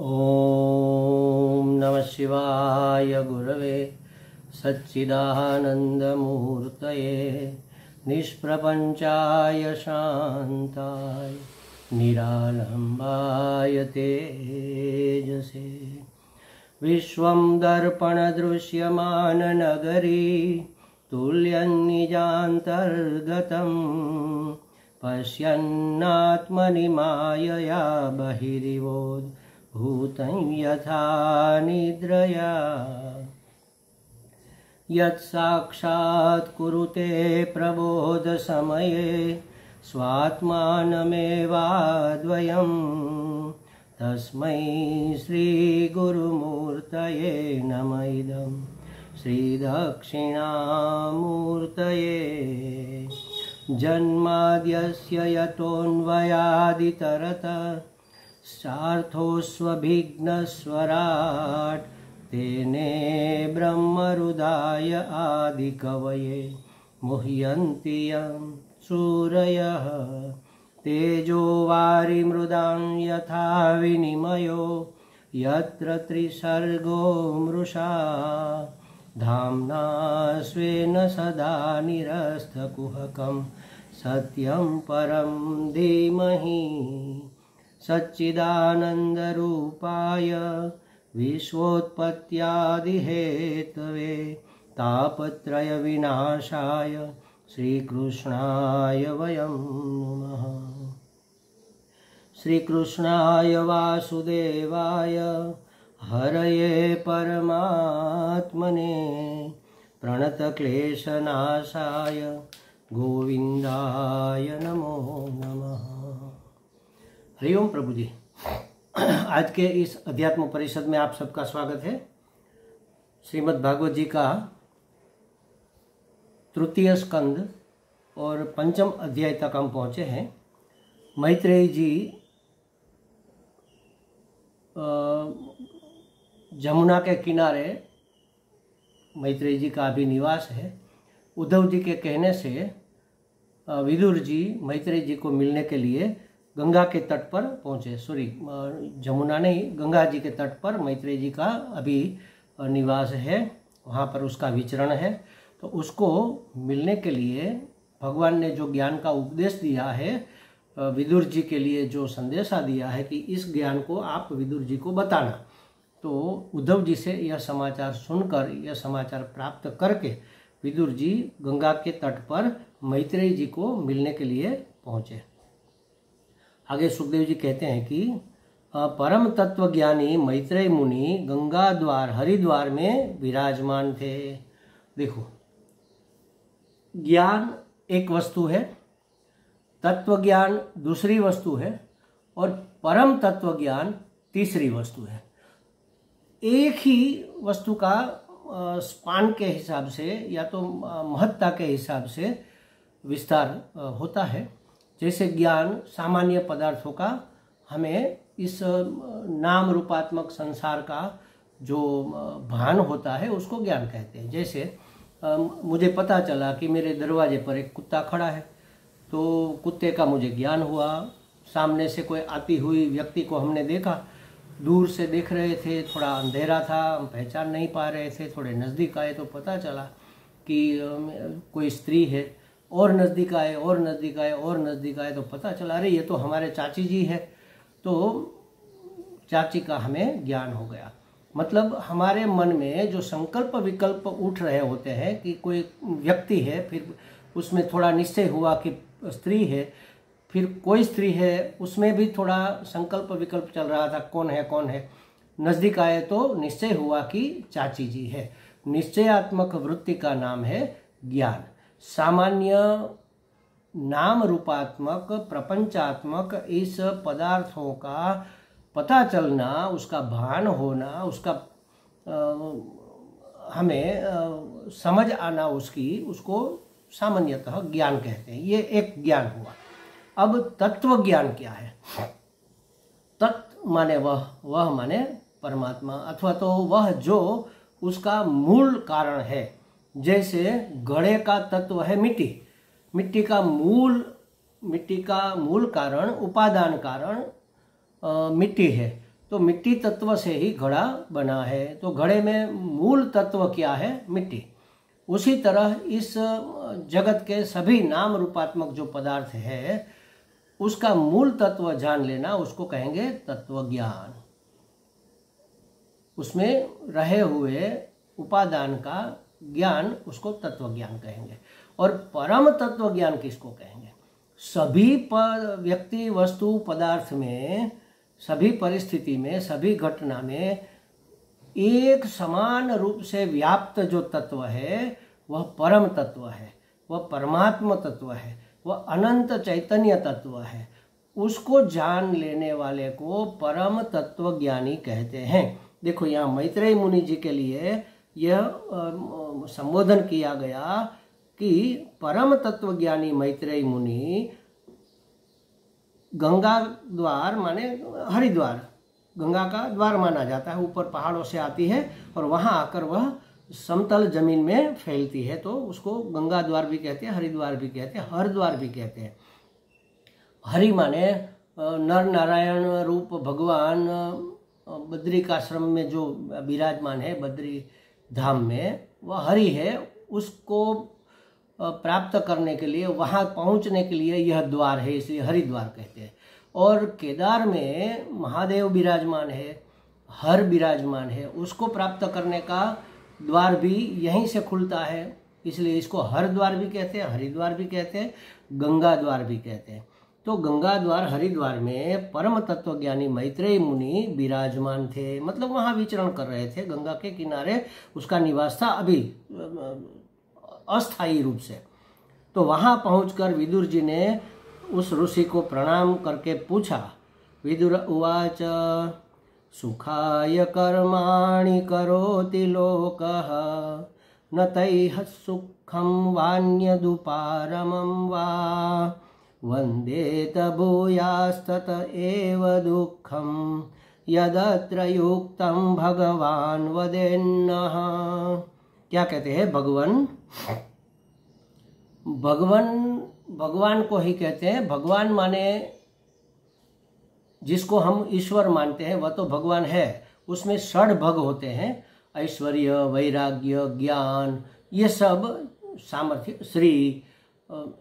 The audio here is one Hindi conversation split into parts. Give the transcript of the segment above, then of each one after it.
ओम नमः शिवाय गुरवे सच्चिदानन्दमूर्तये निष्प्रपञ्चाय शान्ताय निरालम्बाय तेजसे विश्वं दर्पणदृश्यमाननगरी तुल्यन्निजान्तर्गतं पश्यन्नात्मनि मायया बहिरिवोद्भूतं यथा निद्रया यत्साक्षात् कुरुते प्रबोधसमये स्वात्मानमेवाद्वयं तस्मै श्रीगुरुमूर्तये नमः इदं श्रीदक्षिणामूर्तये जन्माद्यस्य यतोऽन्वयादितरतश्चार्थोऽस्वभिघ्नस्वराट् तेने ब्रह्महृदाय आदिकवये मुह्यन्ति यं सूरयः तेजो वारिमृदां यथा विनिमयो यत्र त्रिसर्गो मृषा धाम्ना स्वेन सदा निरस्तकुहकं सत्यं परं धीमहि सच्चिदानन्दरूपाय विश्वोत्पत्त्यादिहेतवे तापत्रयविनाशाय श्रीकृष्णाय वयं नमः। श्रीकृष्णाय वासुदेवाय हरये परमात्मने प्रणतक्लेशनाशाय गोविंदाय नमो नमः। हरिओम प्रभु जी। आज के इस अध्यात्म परिषद में आप सबका स्वागत है। श्रीमद् भागवत जी का तृतीय स्कंद और पंचम अध्याय तक हम पहुँचे हैं। मैत्रेयी जी जमुना के किनारे मैत्रेयी जी का अभी निवास है। उद्धव जी के कहने से विदुर जी मैत्रेयी जी को मिलने के लिए गंगा के तट पर पहुँचे। जमुना नहीं, गंगा जी के तट पर मैत्रेयी जी का अभी निवास है, वहाँ पर उसका विचरण है। तो उसको मिलने के लिए भगवान ने जो ज्ञान का उपदेश दिया है, विदुर जी के लिए जो संदेशा दिया है कि इस ज्ञान को आप विदुर जी को बताना, तो उद्धव जी से यह समाचार सुनकर, यह समाचार प्राप्त करके विदुर जी गंगा के तट पर मैत्रेयी जी को मिलने के लिए पहुँचे। आगे सुखदेव जी कहते हैं कि परम तत्वज्ञानी मैत्रेय मुनि गंगा द्वार हरिद्वार में विराजमान थे। देखो, ज्ञान एक वस्तु है, तत्व ज्ञान दूसरी वस्तु है और परम तत्व ज्ञान तीसरी वस्तु है। एक ही वस्तु का स्पान के हिसाब से या तो महत्ता के हिसाब से विस्तार होता है। जैसे ज्ञान सामान्य पदार्थों का हमें इस नाम रूपात्मक संसार का जो भान होता है उसको ज्ञान कहते हैं। जैसे मुझे पता चला कि मेरे दरवाजे पर एक कुत्ता खड़ा है, तो कुत्ते का मुझे ज्ञान हुआ। सामने से कोई आती हुई व्यक्ति को हमने देखा, दूर से देख रहे थे, थोड़ा अंधेरा था, हम पहचान नहीं पा रहे थे। थोड़े नज़दीक आए तो पता चला कि कोई स्त्री है, और नज़दीक आए और नज़दीक आए और नज़दीक आए तो पता चला अरे ये तो हमारे चाची जी है। तो चाची का हमें ज्ञान हो गया। मतलब हमारे मन में जो संकल्प विकल्प उठ रहे होते हैं कि कोई व्यक्ति है, फिर उसमें थोड़ा निश्चय हुआ कि स्त्री है, फिर कोई स्त्री है, उसमें भी थोड़ा संकल्प विकल्प चल रहा था कौन है कौन है। नज़दीक आए तो निश्चय हुआ कि चाची जी है। निश्चयात्मक वृत्ति का नाम है ज्ञान। सामान्य नाम रूपात्मक प्रपंचात्मक इस पदार्थों का पता चलना, उसका भान होना, उसका हमें समझ आना, उसको सामान्यतः ज्ञान कहते हैं। ये एक ज्ञान हुआ। अब तत्व ज्ञान क्या है? तत्व माने वह माने परमात्मा, अथवा तो वह जो उसका मूल कारण है। जैसे घड़े का तत्व है मिट्टी, मिट्टी का मूल कारण, उपादान कारण मिट्टी है। तो मिट्टी तत्व से ही घड़ा बना है। तो घड़े में मूल तत्व क्या है? मिट्टी। उसी तरह इस जगत के सभी नाम रूपात्मक जो पदार्थ है उसका मूल तत्व जान लेना, उसको कहेंगे तत्व ज्ञान। उसमें रहे हुए उपादान का ज्ञान उसको तत्व ज्ञान कहेंगे। और परम तत्व ज्ञान किसको कहेंगे? सभी व्यक्ति, वस्तु, पदार्थ में, सभी परिस्थिति में, सभी घटना में एक समान रूप से व्याप्त जो तत्व है वह परम तत्व है, वह परमात्मा तत्व है, वह अनंत चैतन्य तत्व है। उसको जान लेने वाले को परम तत्व ज्ञानी कहते हैं। देखो यहाँ मैत्रेय मुनि जी के लिए यह संबोधन किया गया कि परम तत्व ज्ञानी मैत्रेय मुनि गंगा द्वार माने हरिद्वार, गंगा का द्वार माना जाता है, ऊपर पहाड़ों से आती है और वहां आकर वह समतल जमीन में फैलती है, तो उसको गंगा द्वार भी कहते हैं, हरिद्वार भी कहते हैं, हरद्वार भी कहते हैं। हरि माने नर नारायण रूप भगवान बद्रिकाश्रम में जो विराजमान है, बद्री धाम में, वह हरि है। उसको प्राप्त करने के लिए, वहां पहुंचने के लिए यह द्वार है, इसलिए हरिद्वार कहते हैं। और केदार में महादेव विराजमान है, हर विराजमान है, उसको प्राप्त करने का द्वार भी यहीं से खुलता है, इसलिए इसको हरद्वार भी कहते हैं, हरिद्वार भी कहते हैं, गंगा द्वार भी कहते हैं। तो गंगा द्वार हरिद्वार में परम तत्वज्ञानी मैत्रेय मुनि विराजमान थे, मतलब वहां विचरण कर रहे थे, गंगा के किनारे उसका निवास था, अभी अस्थायी रूप से। तो वहां पहुंचकर विदुर जी ने उस ऋषि को प्रणाम करके पूछा। विदुर उवाच सुखाय कर्माणि करोति लोकः न तैः सुखं वान्यदुपारमं वा वन्देत भूयास्तत एव दुःखं यदत्र युक्तं भगवान वदेन्नः। क्या कहते हैं? भगवान को ही कहते हैं। भगवान माने जिसको हम ईश्वर मानते हैं वह तो भगवान है। उसमें षड भग होते हैं, ऐश्वर्य, वैराग्य, ज्ञान, ये सब, सामर्थ्य, श्री,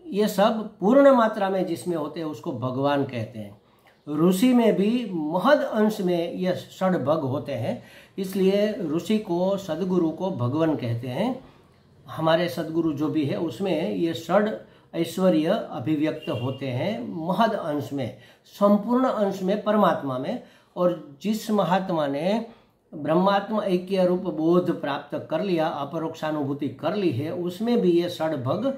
ये सब पूर्ण मात्रा में जिसमें होते हैं उसको भगवान कहते हैं। ऋषि में भी महद अंश में ये षड भग होते हैं, इसलिए ऋषि को, सदगुरु को भगवान कहते हैं। हमारे सदगुरु जो भी है उसमें ये षड ऐश्वर्य अभिव्यक्त होते हैं महद अंश में, संपूर्ण अंश में परमात्मा में। और जिस महात्मा ने ब्रह्मात्मा ऐक्य रूप बोध प्राप्त कर लिया, अपरोक्षानुभूति कर ली है, उसमें भी ये षड भग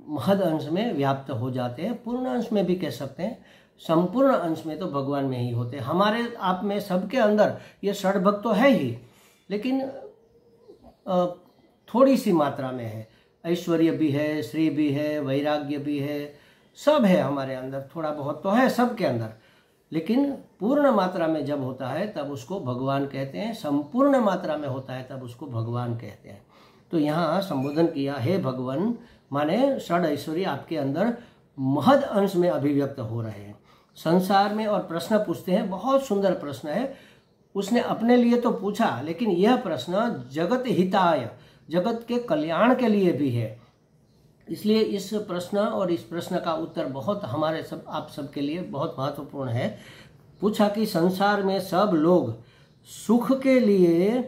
महद अंश में व्याप्त हो जाते हैं। पूर्ण अंश में भी कह सकते हैं, संपूर्ण अंश में तो भगवान में ही होते हैं। हमारे आप में सबके अंदर ये षड भग तो है ही, लेकिन थोड़ी सी मात्रा में है। ऐश्वर्य भी है, श्री भी है, वैराग्य भी है, सब है हमारे अंदर, थोड़ा बहुत तो है सबके अंदर। लेकिन पूर्ण मात्रा में जब होता है तब उसको भगवान कहते हैं, संपूर्ण मात्रा में होता है तब उसको भगवान कहते हैं। तो यहाँ संबोधन किया है भगवान माने षड ऐश्वर्य आपके अंदर महद अंश में अभिव्यक्त हो रहे हैं संसार में। और प्रश्न पूछते हैं, बहुत सुंदर प्रश्न है। उसने अपने लिए तो पूछा, लेकिन यह प्रश्न जगत हिताय, जगत के कल्याण के लिए भी है। इसलिए इस प्रश्न और इस प्रश्न का उत्तर बहुत हमारे सब, आप सबके लिए बहुत महत्वपूर्ण है। पूछा कि संसार में सब लोग सुख के लिए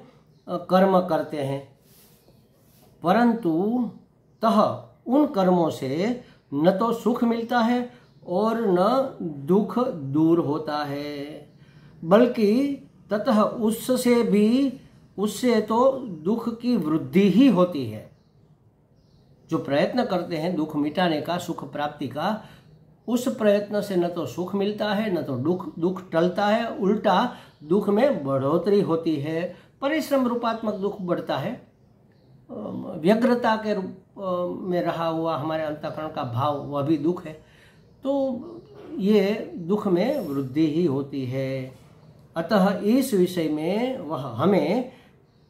कर्म करते हैं, परंतु उन कर्मों से न तो सुख मिलता है और न दुख दूर होता है, बल्कि ततः उससे तो दुख की वृद्धि ही होती है। जो प्रयत्न करते हैं दुख मिटाने का, सुख प्राप्ति का, उस प्रयत्न से न तो सुख मिलता है न तो दुख टलता है, उल्टा दुख में बढ़ोतरी होती है। परिश्रम रूपात्मक दुख बढ़ता है, व्यग्रता के रूप में रहा हुआ हमारे अंतःकरण का भाव, वह भी दुख है। तो ये दुख में वृद्धि ही होती है। अतः इस विषय में वह हमें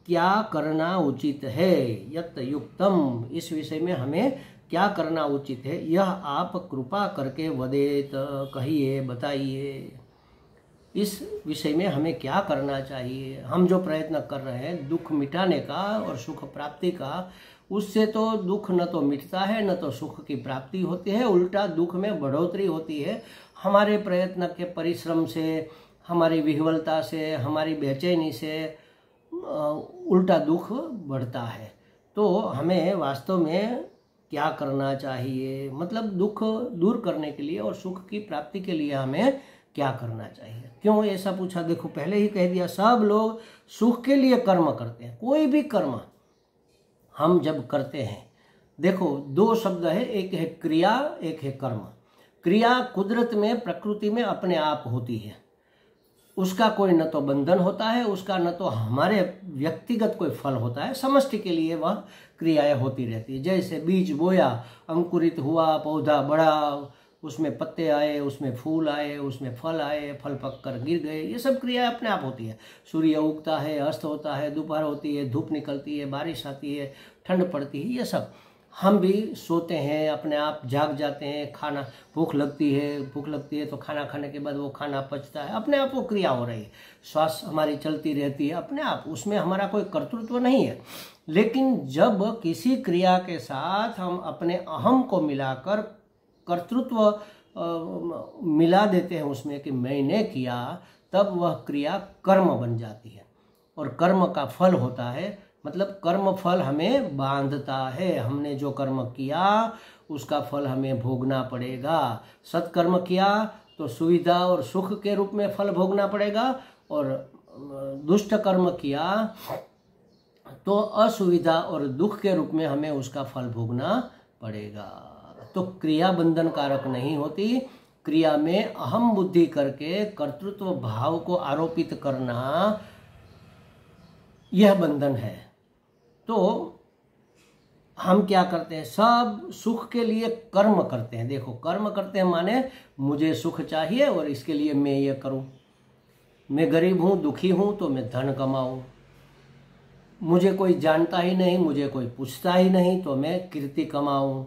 क्या करना उचित है, यत् युक्तम, इस विषय में हमें क्या करना उचित है, यह आप कृपा करके वदेत, कहिए, बताइए। इस विषय में हमें क्या करना चाहिए। हम जो प्रयत्न कर रहे हैं दुख मिटाने का और सुख प्राप्ति का, उससे तो दुख न तो मिटता है न तो सुख की प्राप्ति होती है, उल्टा दुख में बढ़ोतरी होती है। हमारे प्रयत्न के परिश्रम से, हमारी विह्वलता से, हमारी बेचैनी से उल्टा दुख बढ़ता है। तो हमें वास्तव में क्या करना चाहिए, मतलब दुख दूर करने के लिए और सुख की प्राप्ति के लिए हमें क्या करना चाहिए। क्यों ऐसा पूछा? देखो पहले ही कह दिया, सब लोग सुख के लिए कर्म करते हैं। कोई भी कर्म हम जब करते हैं, देखो दो शब्द है, एक है क्रिया, एक है कर्म। क्रिया कुदरत में, प्रकृति में अपने आप होती है, उसका कोई न तो बंधन होता है, उसका न तो हमारे व्यक्तिगत कोई फल होता है, समष्टि के लिए वह क्रियाएं होती रहती है। जैसे बीज बोया, अंकुरित हुआ, पौधा बढ़ा, उसमें पत्ते आए, उसमें फूल आए, उसमें फल आए, फल पककर गिर गए, ये सब क्रियाएं अपने आप होती है। सूर्य उगता है, अस्त होता है, दोपहर होती है, धूप निकलती है, बारिश आती है, ठंड पड़ती है, ये सब। हम भी सोते हैं, अपने आप जाग जाते हैं, खाना भूख लगती है तो खाना खाने के बाद वो खाना पचता है, अपने आप वो क्रिया हो रही है। श्वास हमारी चलती रहती है अपने आप, उसमें हमारा कोई कर्तृत्व नहीं है। लेकिन जब किसी क्रिया के साथ हम अपने अहम को मिलाकर कर्तृत्व मिला देते हैं उसमें कि मैंने किया, तब वह क्रिया कर्म बन जाती है। और कर्म का फल होता है, मतलब कर्म फल हमें बांधता है। हमने जो कर्म किया उसका फल हमें भोगना पड़ेगा। सत्कर्म किया तो सुविधा और सुख के रूप में फल भोगना पड़ेगा, और दुष्ट कर्म किया तो असुविधा और दुख के रूप में हमें उसका फल भोगना पड़ेगा। तो क्रिया बंधन कारक नहीं होती। क्रिया में अहम बुद्धि करके कर्तृत्व भाव को आरोपित करना, यह बंधन है। तो हम क्या करते हैं, सब सुख के लिए कर्म करते हैं। देखो कर्म करते हैं माने मुझे सुख चाहिए और इसके लिए मैं ये करूं। मैं गरीब हूं, दुखी हूं तो मैं धन कमाऊं। मुझे कोई जानता ही नहीं, मुझे कोई पूछता ही नहीं तो मैं कीर्ति कमाऊं।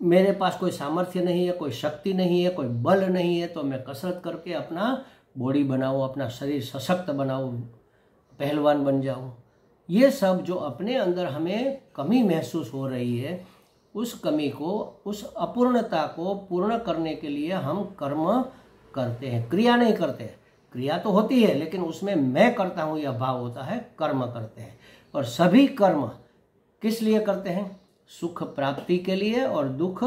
मेरे पास कोई सामर्थ्य नहीं है, कोई शक्ति नहीं है, कोई बल नहीं है, तो मैं कसरत करके अपना बॉडी बनाऊं, अपना शरीर सशक्त बनाऊं, पहलवान बन जाऊं। ये सब जो अपने अंदर हमें कमी महसूस हो रही है, उस कमी को, उस अपूर्णता को पूर्ण करने के लिए हम कर्म करते हैं, क्रिया नहीं करते। क्रिया तो होती है लेकिन उसमें मैं करता हूं यह भाव होता है, कर्म करते हैं। और सभी कर्म किस लिए करते हैं? सुख प्राप्ति के लिए और दुख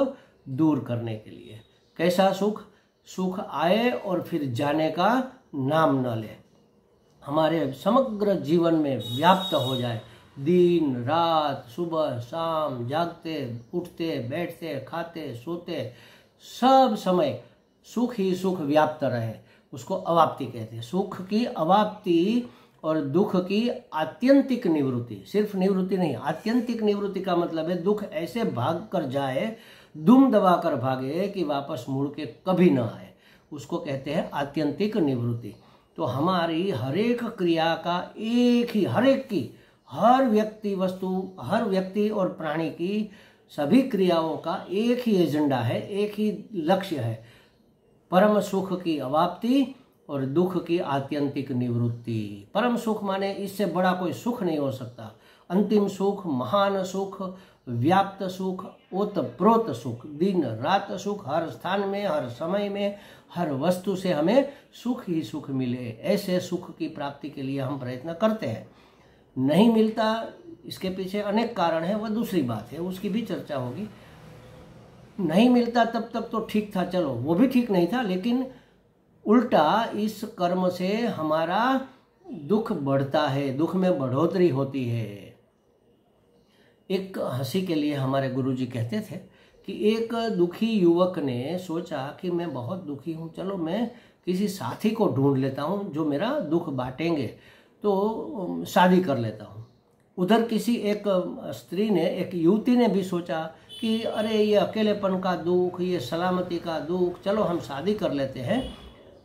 दूर करने के लिए। कैसा सुख? सुख आए और फिर जाने का नाम न ले, हमारे समग्र जीवन में व्याप्त हो जाए। दिन रात, सुबह शाम, जागते उठते बैठते खाते सोते, सब समय सुख ही सुख व्याप्त रहे, उसको अवाप्ति कहते हैं। सुख की अवाप्ति और दुख की आत्यंतिक निवृत्ति। सिर्फ निवृत्ति नहीं, आत्यंतिक निवृत्ति का मतलब है दुख ऐसे भाग कर जाए, दुम दबा कर भागे कि वापस मुड़ के कभी न आए, उसको कहते हैं आत्यंतिक निवृत्ति। तो हमारी हरेक क्रिया का एक ही, हरेक की, हर व्यक्ति वस्तु, हर व्यक्ति और प्राणी की सभी क्रियाओं का एक ही एजेंडा है, एक ही लक्ष्य है, परम सुख की अवाप्ति और दुख की आत्यंतिक निवृत्ति। परम सुख माने इससे बड़ा कोई सुख नहीं हो सकता। अंतिम सुख, महान सुख, व्याप्त सुख, ओतप्रोत सुख, दिन रात सुख, हर स्थान में, हर समय में, हर वस्तु से हमें सुख ही सुख मिले, ऐसे सुख की प्राप्ति के लिए हम प्रयत्न करते हैं। नहीं मिलता, इसके पीछे अनेक कारण है, वह दूसरी बात है, उसकी भी चर्चा होगी। नहीं मिलता तब तक तो ठीक था, चलो वो भी ठीक नहीं था, लेकिन उल्टा इस कर्म से हमारा दुख बढ़ता है, दुख में बढ़ोतरी होती है। एक हंसी के लिए हमारे गुरुजी कहते थे कि एक दुखी युवक ने सोचा कि मैं बहुत दुखी हूँ, चलो मैं किसी साथी को ढूंढ लेता हूँ जो मेरा दुख बांटेंगे, तो शादी कर लेता हूँ। उधर किसी एक स्त्री ने, एक युवती ने भी सोचा कि अरे ये अकेलेपन का दुख, ये सलामती का दुख, चलो हम शादी कर लेते हैं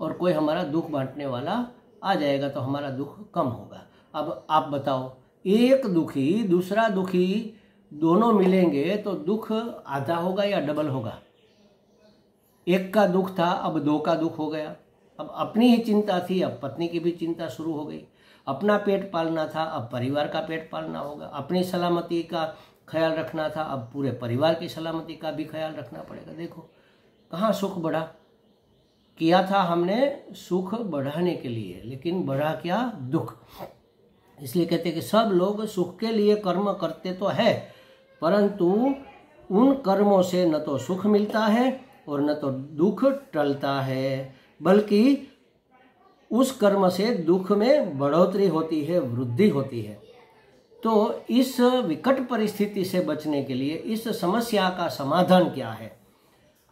और कोई हमारा दुख बांटने वाला आ जाएगा तो हमारा दुख कम होगा। अब आप बताओ, एक दुखी दूसरा दुखी दोनों मिलेंगे तो दुख आधा होगा या डबल होगा? एक का दुख था अब दो का दुख हो गया, अब अपनी ही चिंता थी, अब पत्नी की भी चिंता शुरू हो गई। अपना पेट पालना था, अब परिवार का पेट पालना होगा। अपनी सलामती का ख्याल रखना था, अब पूरे परिवार की सलामती का भी ख्याल रखना पड़ेगा। देखो कहाँ सुख बढ़ा। किया था हमने सुख बढ़ाने के लिए, लेकिन बढ़ा क्या? दुख। इसलिए कहते हैं कि सब लोग सुख के लिए कर्म करते तो है, परंतु उन कर्मों से न तो सुख मिलता है और न तो दुख टलता है, बल्कि उस कर्म से दुख में बढ़ोतरी होती है, वृद्धि होती है। तो इस विकट परिस्थिति से बचने के लिए इस समस्या का समाधान क्या है?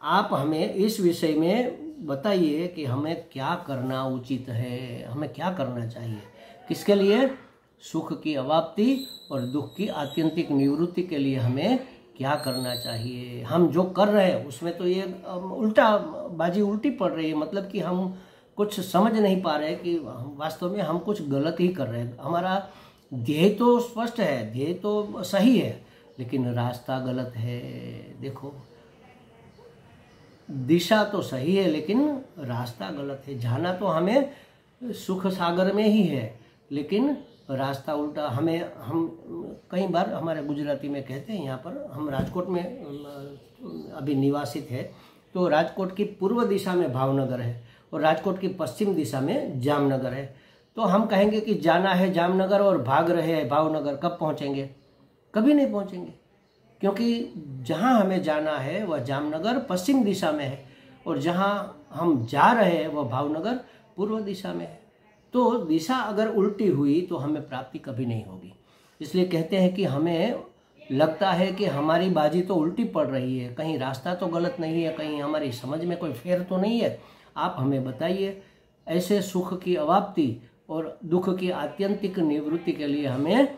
आप हमें इस विषय में बताइए कि हमें क्या करना उचित है, हमें क्या करना चाहिए। किसके लिए? सुख की अवाप्ति और दुख की आत्यंतिक निवृत्ति के लिए हमें क्या करना चाहिए। हम जो कर रहे हैं उसमें तो ये उल्टा बाजी उल्टी पड़ रही है, मतलब कि हम कुछ समझ नहीं पा रहे कि वास्तव में हम कुछ गलत ही कर रहे हैं। हमारा ध्येय तो स्पष्ट है, ध्येय तो सही है, लेकिन रास्ता गलत है। देखो दिशा तो सही है लेकिन रास्ता गलत है। जाना तो हमें सुख सागर में ही है, लेकिन रास्ता उल्टा। हम कई बार हमारे गुजराती में कहते हैं, यहाँ पर हम राजकोट में अभी निवासित है, तो राजकोट की पूर्व दिशा में भावनगर है और राजकोट की पश्चिम दिशा में जामनगर है। तो हम कहेंगे कि जाना है जामनगर और भाग रहे हैं भावनगर, कब पहुँचेंगे? कभी नहीं पहुँचेंगे, क्योंकि जहाँ हमें जाना है वह जामनगर पश्चिम दिशा में है और जहाँ हम जा रहे हैं वह भावनगर पूर्व दिशा में है। तो दिशा अगर उल्टी हुई तो हमें प्राप्ति कभी नहीं होगी। इसलिए कहते हैं कि हमें लगता है कि हमारी बाजी तो उल्टी पड़ रही है, कहीं रास्ता तो गलत नहीं है, कहीं हमारी समझ में कोई फेर तो नहीं है। आप हमें बताइए, ऐसे सुख की अवाप्ति और दुख की आत्यंतिक निवृत्ति के लिए हमें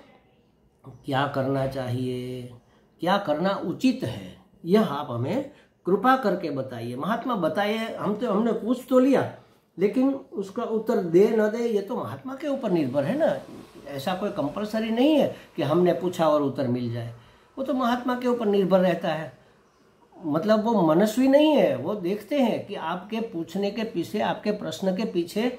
क्या करना चाहिए, क्या करना उचित है, यह आप हमें कृपा करके बताइए। महात्मा बताइए, हमने पूछ तो लिया, लेकिन उसका उत्तर दे न दे ये तो महात्मा के ऊपर निर्भर है ना। ऐसा कोई कंपलसरी नहीं है कि हमने पूछा और उत्तर मिल जाए, वो तो महात्मा के ऊपर निर्भर रहता है। मतलब वो मनस्वी नहीं है, वो देखते हैं कि आपके पूछने के पीछे, आपके प्रश्न के पीछे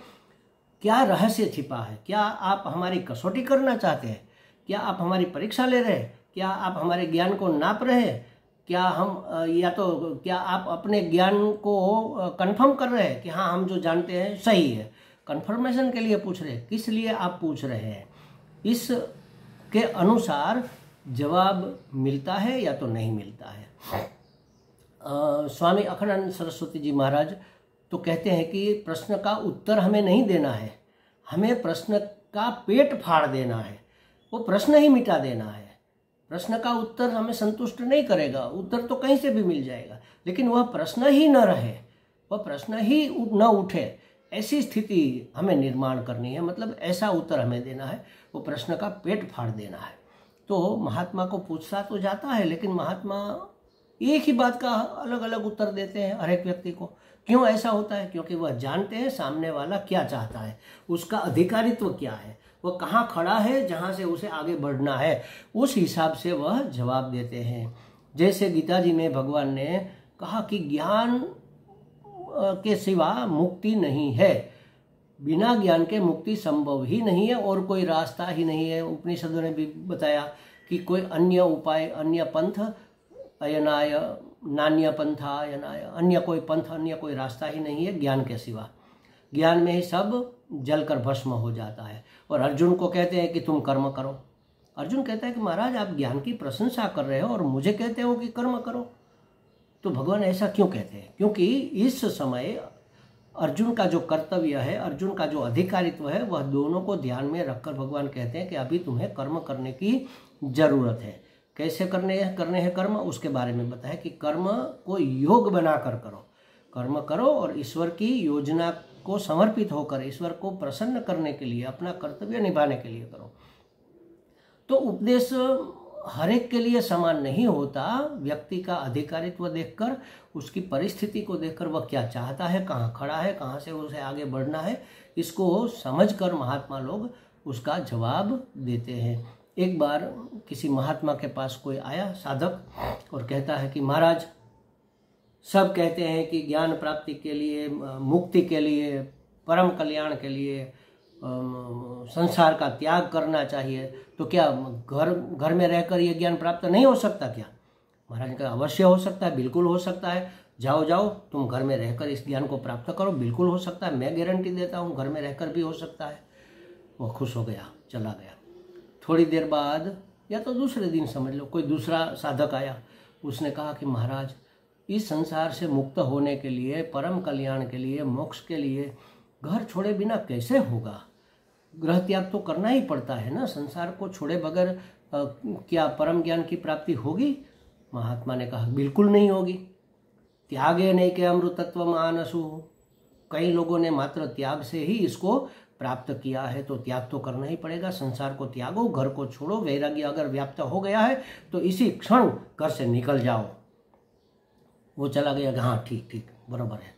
क्या रहस्य छिपा है। क्या आप हमारी कसौटी करना चाहते हैं? क्या आप हमारी परीक्षा ले रहे हैं? क्या आप हमारे ज्ञान को नाप रहे हैं? क्या आप अपने ज्ञान को कंफर्म कर रहे हैं कि हाँ हम जो जानते हैं सही है? कंफर्मेशन के लिए पूछ रहे हैं। किस लिए आप पूछ रहे हैं? इसके अनुसार जवाब मिलता है या तो नहीं मिलता है। स्वामी अखंडानंद सरस्वती जी महाराज तो कहते हैं कि प्रश्न का उत्तर हमें नहीं देना है, हमें प्रश्न का पेट फाड़ देना है, वो प्रश्न ही मिटा देना है। प्रश्न का उत्तर हमें संतुष्ट नहीं करेगा, उत्तर तो कहीं से भी मिल जाएगा, लेकिन वह प्रश्न ही न रहे, वह प्रश्न ही न उठे, ऐसी स्थिति हमें निर्माण करनी है। मतलब ऐसा उत्तर हमें देना है, वो प्रश्न का पेट फाड़ देना है। तो महात्मा को पूछता तो जाता है, लेकिन महात्मा एक ही बात का अलग अलग उत्तर देते हैं हर एक व्यक्ति को। क्यों ऐसा होता है? क्योंकि वह जानते हैं सामने वाला क्या चाहता है, उसका अधिकारित्व क्या है, वह कहाँ खड़ा है, जहाँ से उसे आगे बढ़ना है, उस हिसाब से वह जवाब देते हैं। जैसे गीता जी में भगवान ने कहा कि ज्ञान के सिवा मुक्ति नहीं है, बिना ज्ञान के मुक्ति संभव ही नहीं है और कोई रास्ता ही नहीं है। उपनिषदों ने भी बताया कि कोई अन्य उपाय, अन्य पंथ अयनाय, नान्य पंथा अयनाय, अन्य कोई पंथ, अन्य कोई रास्ता ही नहीं है ज्ञान के सिवा। ज्ञान में ही सब जलकर भस्म हो जाता है। और अर्जुन को कहते हैं कि तुम कर्म करो। अर्जुन कहता है कि महाराज आप ज्ञान की प्रशंसा कर रहे हो और मुझे कहते हो कि कर्म करो। तो भगवान ऐसा क्यों कहते हैं? क्योंकि इस समय अर्जुन का जो कर्तव्य है, अर्जुन का जो अधिकारित्व है, वह दोनों को ध्यान में रखकर भगवान कहते हैं कि अभी तुम्हें कर्म करने की जरूरत है। कैसे करने हैं कर्म, उसके बारे में बताया कि कर्म को योग बनाकर करो, कर्म करो और ईश्वर की योजना को समर्पित होकर ईश्वर को प्रसन्न करने के लिए, अपना कर्तव्य निभाने के लिए करो। तो उपदेश हर एक के लिए समान नहीं होता। व्यक्ति का अधिकारित्व देखकर, उसकी परिस्थिति को देखकर, वह क्या चाहता है, कहाँ खड़ा है, कहाँ से उसे आगे बढ़ना है, इसको समझकर महात्मा लोग उसका जवाब देते हैं। एक बार किसी महात्मा के पास कोई आया साधक और कहता है कि महाराज सब कहते हैं कि ज्ञान प्राप्ति के लिए, मुक्ति के लिए परम कल्याण के लिए संसार का त्याग करना चाहिए, तो क्या घर में रहकर ये ज्ञान प्राप्त नहीं हो सकता क्या? महाराज ने कहा अवश्य हो सकता है, बिल्कुल हो सकता है। जाओ जाओ तुम घर में रहकर इस ज्ञान को प्राप्त करो, बिल्कुल हो सकता है, मैं गारंटी देता हूँ घर में रहकर भी हो सकता है। वो खुश हो गया, चला गया। थोड़ी देर बाद या तो दूसरे दिन समझ लो, कोई दूसरा साधक आया। उसने कहा कि महाराज इस संसार से मुक्त होने के लिए, परम कल्याण के लिए, मोक्ष के लिए घर छोड़े बिना कैसे होगा? ग्रह त्याग तो करना ही पड़ता है ना, संसार को छोड़े बगैर क्या परम ज्ञान की प्राप्ति होगी? महात्मा ने कहा बिल्कुल नहीं होगी। त्यागे नहीं के अमृतत्व मानसु, कई लोगों ने मात्र त्याग से ही इसको प्राप्त किया है, तो त्याग तो करना ही पड़ेगा। संसार को त्यागो, घर को छोड़ो, वैराग्य अगर व्याप्त हो गया है तो इसी क्षण घर से निकल जाओ। वो चला गया, हाँ ठीक ठीक बराबर है।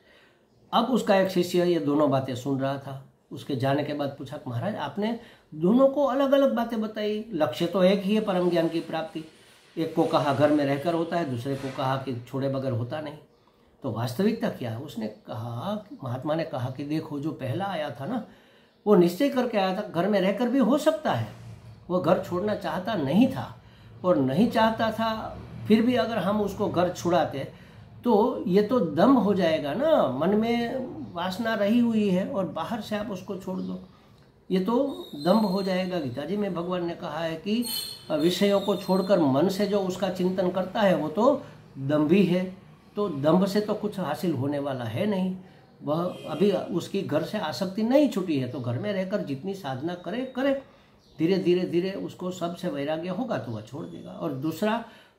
अब उसका एक शिष्य ये दोनों बातें सुन रहा था। उसके जाने के बाद पूछा महाराज आपने दोनों को अलग अलग बातें बताई, लक्ष्य तो एक ही है परम ज्ञान की प्राप्ति। एक को कहा घर में रहकर होता है, दूसरे को कहा कि छोड़े बगैर होता नहीं, तो वास्तविकता क्या है? उसने कहा, महात्मा ने कहा कि देखो जो पहला आया था ना, वो निश्चय करके आया था घर में रहकर भी हो सकता है। वो घर छोड़ना चाहता नहीं था, और नहीं चाहता था फिर भी अगर हम उसको घर छुड़ाते तो ये तो दम्भ हो जाएगा ना, मन में वासना रही हुई है और बाहर से आप उसको छोड़ दो, ये तो दम्भ हो जाएगा। गीता जी में भगवान ने कहा है कि विषयों को छोड़कर मन से जो उसका चिंतन करता है वो तो दम्भी है। तो दम्भ से तो कुछ हासिल होने वाला है नहीं। वह अभी उसकी घर से आसक्ति नहीं छूटी है, तो घर में रहकर जितनी साधना करे करे, धीरे धीरे धीरे उसको सबसे वैराग्य होगा तो वह छोड़ देगा। और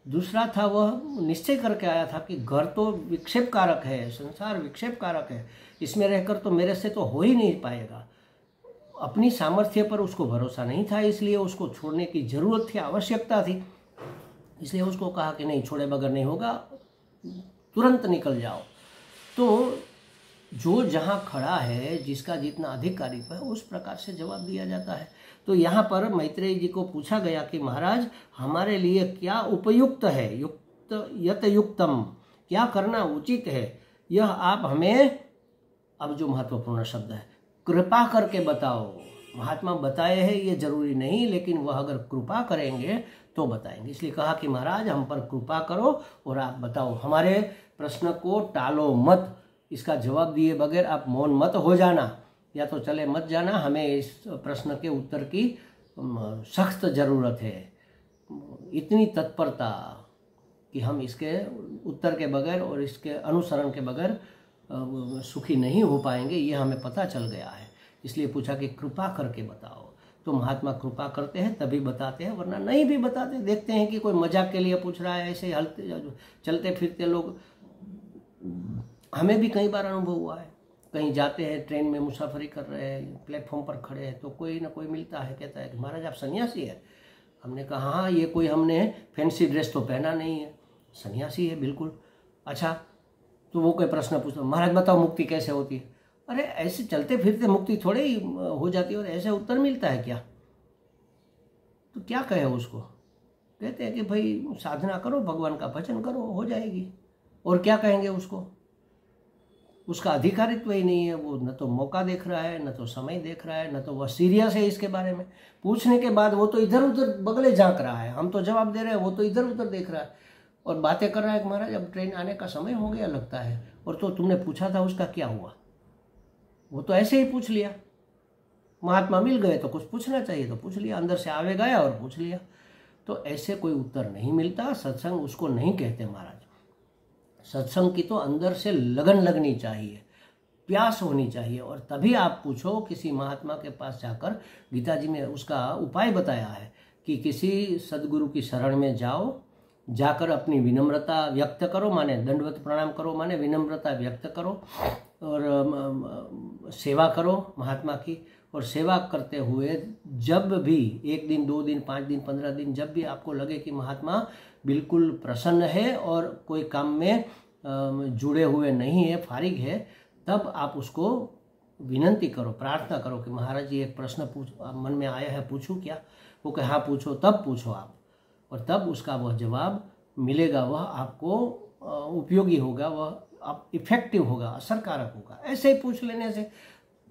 दूसरा था, वह निश्चय करके आया था कि घर तो विक्षेप कारक है, संसार विक्षेप कारक है, इसमें रहकर तो मेरे से तो हो ही नहीं पाएगा। अपनी सामर्थ्य पर उसको भरोसा नहीं था, इसलिए उसको छोड़ने की जरूरत थी, आवश्यकता थी। इसलिए उसको कहा कि नहीं, छोड़े बगैर नहीं होगा, तुरंत निकल जाओ। तो जो जहाँ खड़ा है, जिसका जितना अधिकारित्व है, उस प्रकार से जवाब दिया जाता है। तो यहाँ पर मैत्रेयी जी को पूछा गया कि महाराज हमारे लिए क्या उपयुक्त है, यत युक्तम, क्या करना उचित है, यह आप हमें, अब जो महत्वपूर्ण शब्द है, कृपा करके बताओ। महात्मा बताए हैं ये जरूरी नहीं, लेकिन वह अगर कृपा करेंगे तो बताएंगे। इसलिए कहा कि महाराज हम पर कृपा करो और आप बताओ, हमारे प्रश्न को टालो मत, इसका जवाब दिए बगैर आप मौन मत हो जाना, या तो चले मत जाना। हमें इस प्रश्न के उत्तर की सख्त जरूरत है, इतनी तत्परता कि हम इसके उत्तर के बगैर और इसके अनुसरण के बगैर सुखी नहीं हो पाएंगे, ये हमें पता चल गया है। इसलिए पूछा कि कृपा करके बताओ। तो महात्मा कृपा करते हैं तभी बताते हैं, वरना नहीं भी बताते। देखते हैं कि कोई मजाक के लिए पूछ रहा है, ऐसे हलते चलते फिरते लोग, हमें भी कई बार अनुभव हुआ है। कहीं जाते हैं, ट्रेन में मुसाफरी कर रहे हैं, प्लेटफॉर्म पर खड़े हैं, तो कोई ना कोई मिलता है, कहता है कि महाराज आप सन्यासी है। हमने कहा हाँ, ये कोई हमने फैंसी ड्रेस तो पहना नहीं है, सन्यासी है बिल्कुल। अच्छा, तो वो कोई प्रश्न पूछता, महाराज बताओ मुक्ति कैसे होती है? अरे ऐसे चलते फिरते मुक्ति थोड़े ही हो जाती है, और ऐसे उत्तर मिलता है क्या? तो क्या कहे उसको? कहते हैं कि भाई साधना करो, भगवान का भजन करो, हो जाएगी। और क्या कहेंगे उसको? उसका अधिकारित्व ही नहीं है, वो न तो मौका देख रहा है, न तो समय देख रहा है, न तो वह सीरियस है इसके बारे में। पूछने के बाद वो तो इधर उधर बगले झांक रहा है, हम तो जवाब दे रहे हैं, वो तो इधर उधर देख रहा है और बातें कर रहा है कि महाराज अब ट्रेन आने का समय हो गया लगता है, और तो तुमने पूछा था उसका क्या हुआ? वो तो ऐसे ही पूछ लिया। महात्मा मिल गए तो कुछ पूछना चाहिए तो पूछ लिया, अंदर से आवे गया और पूछ लिया। तो ऐसे कोई उत्तर नहीं मिलता, सत्संग उसको नहीं कहते महाराज। सत्संग की तो अंदर से लगन लगनी चाहिए, प्यास होनी चाहिए, और तभी आप पूछो। किसी महात्मा के पास जाकर, गीता जी में उसका उपाय बताया है कि किसी सदगुरु की शरण में जाओ, जाकर अपनी विनम्रता व्यक्त करो, माने दंडवत प्रणाम करो, माने विनम्रता व्यक्त करो, और सेवा करो महात्मा की। और सेवा करते हुए जब भी 1 दिन 2 दिन 5 दिन 15 दिन, जब भी आपको लगे कि महात्मा बिल्कुल प्रसन्न है और कोई काम में जुड़े हुए नहीं है, फारिग है, तब आप उसको विनंती करो, प्रार्थना करो कि महाराज जी एक प्रश्न मन में आया है, पूछूं क्या? वो कहे हाँ पूछो। तब पूछो आप, और तब उसका वह जवाब मिलेगा, वह आपको उपयोगी होगा, वह आप इफेक्टिव होगा, असरकारक होगा। ऐसे ही पूछ लेने से